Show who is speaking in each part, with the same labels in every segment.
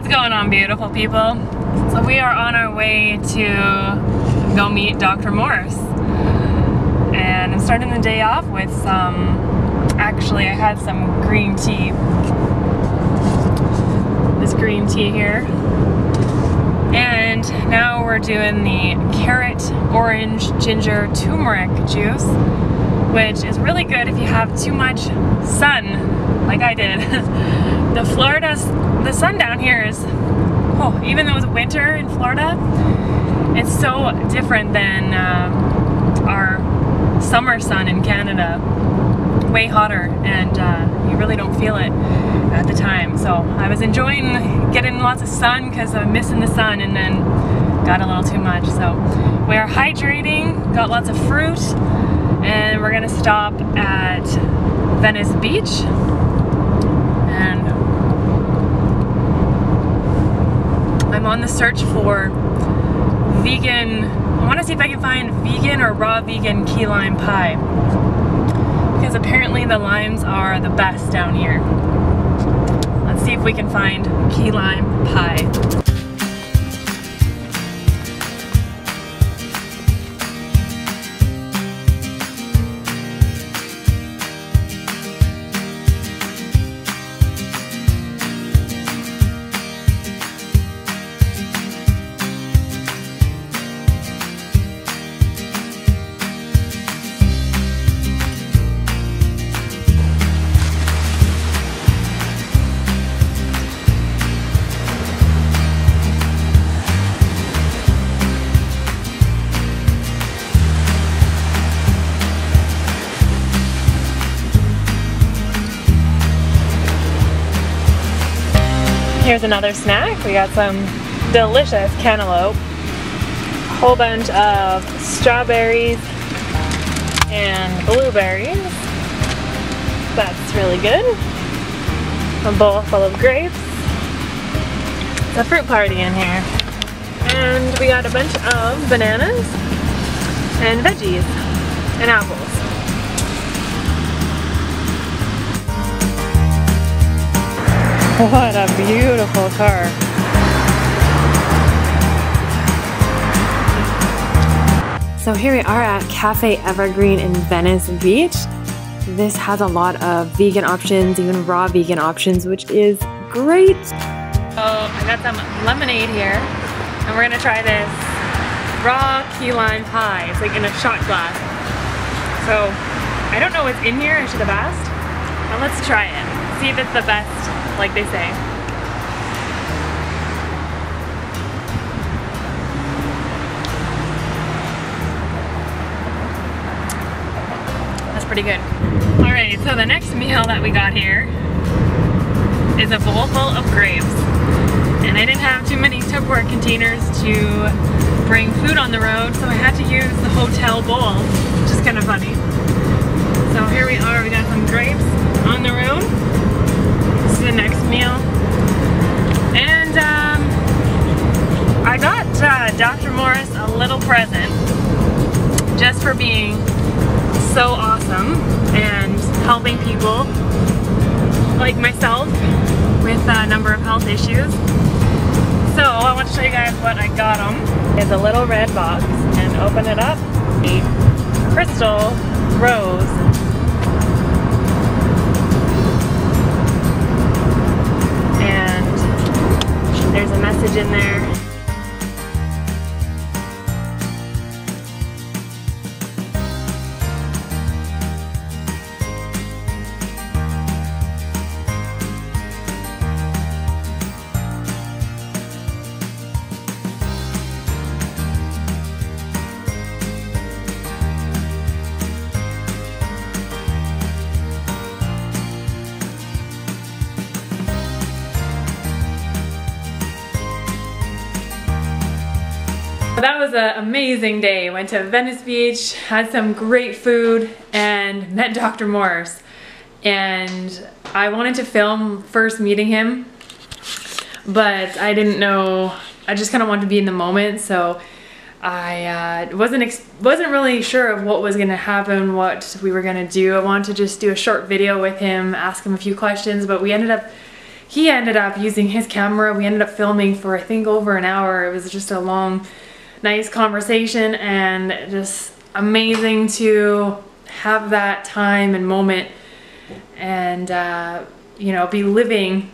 Speaker 1: What's going on, beautiful people? So we are on our way to go meet Dr. Morse. And I'm starting the day off with actually I had some green tea. This green tea here. And now we're doing the carrot, orange, ginger, turmeric juice, which is really good if you have too much sun, like I did. The sun down here is, oh, even though it's winter in Florida, it's so different than our summer sun in Canada. Way hotter, and you really don't feel it at the time. So I was enjoying getting lots of sun because I'm missing the sun, and then got a little too much. So we are hydrating, got lots of fruit, and we're gonna stop at Venice Beach. And I'm on the search for vegan, I want to see if I can find vegan or raw vegan key lime pie, because apparently the limes are the best down here. Let's see if we can find key lime pie. Here's another snack. We got some delicious cantaloupe, a whole bunch of strawberries and blueberries. That's really good. A bowl full of grapes. It's a fruit party in here. And we got a bunch of bananas and veggies and apples. What a beautiful car. So here we are at Cafe Evergreen in Venice Beach. This has a lot of vegan options, even raw vegan options, which is great. So I got some lemonade here, and we're gonna try this raw key lime pie. It's like in a shot glass. So I don't know what's in here, I should have asked. But let's try it. See if it's the best, like they say. That's pretty good. Alright, so the next meal that we got here is a bowl full of grapes. And I didn't have too many Tupperware containers to bring food on the road, so I had to use the hotel bowl, which is kind of funny. So here we are, we got some grapes on the road. This is the next meal. And I got Dr. Morse a little present just for being so awesome and helping people like myself with a number of health issues. So I want to show you guys what I got them. It's a little red box, and open it up. A crystal rose. There's a message in there. That was an amazing day. Went to Venice Beach, had some great food, and met Dr. Morse. And I wanted to film first meeting him, but I didn't know, I just kind of wanted to be in the moment, so I wasn't really sure of what was gonna happen, what we were gonna do. I wanted to just do a short video with him, ask him a few questions, but we ended up he ended up using his camera. We ended up filming for I think over an hour. It was just a long, nice conversation, and just amazing to have that time and moment and you know, be living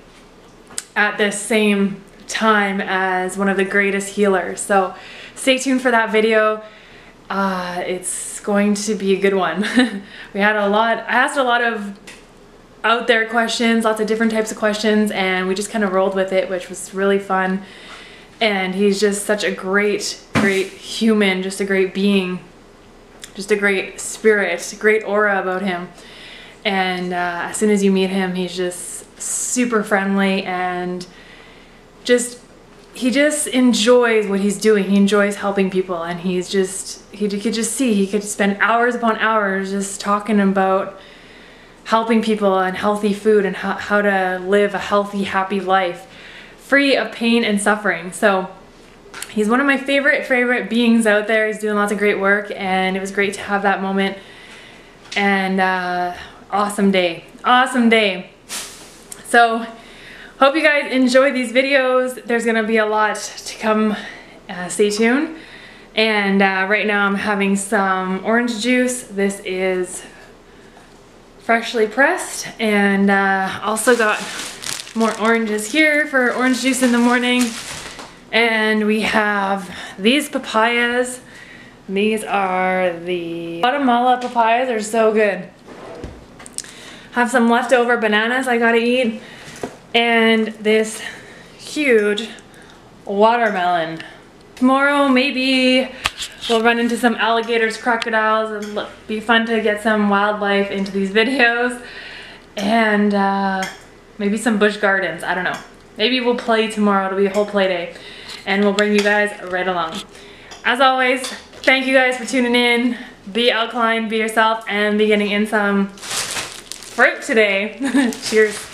Speaker 1: at this same time as one of the greatest healers. So stay tuned for that video. It's going to be a good one. I asked a lot of out there questions, lots of different types of questions, and we just kind of rolled with it, which was really fun. And he's just such a great human, just a great being, just a great spirit, great aura about him. And as soon as you meet him, he's just super friendly, and he just enjoys what he's doing. He enjoys helping people, and he could just see, he could spend hours upon hours just talking about helping people and healthy food and how to live a healthy, happy life, free of pain and suffering. So he's one of my favorite beings out there. He's doing lots of great work, and it was great to have that moment. And awesome day, awesome day. So hope you guys enjoy these videos. There's gonna be a lot to come. Stay tuned. And right now I'm having some orange juice. This is freshly pressed, and also got more oranges here for orange juice in the morning. And we have these papayas. These are the Guatemala papayas. They're so good. Have some leftover bananas I gotta eat, and this huge watermelon. Tomorrow maybe we'll run into some alligators, crocodiles, and it'll be fun to get some wildlife into these videos. And maybe some bush gardens, I don't know. Maybe we'll play tomorrow, it'll be a whole play day. And we'll bring you guys right along. As always, thank you guys for tuning in. Be alkaline, be yourself, and be getting in some fruit today. Cheers.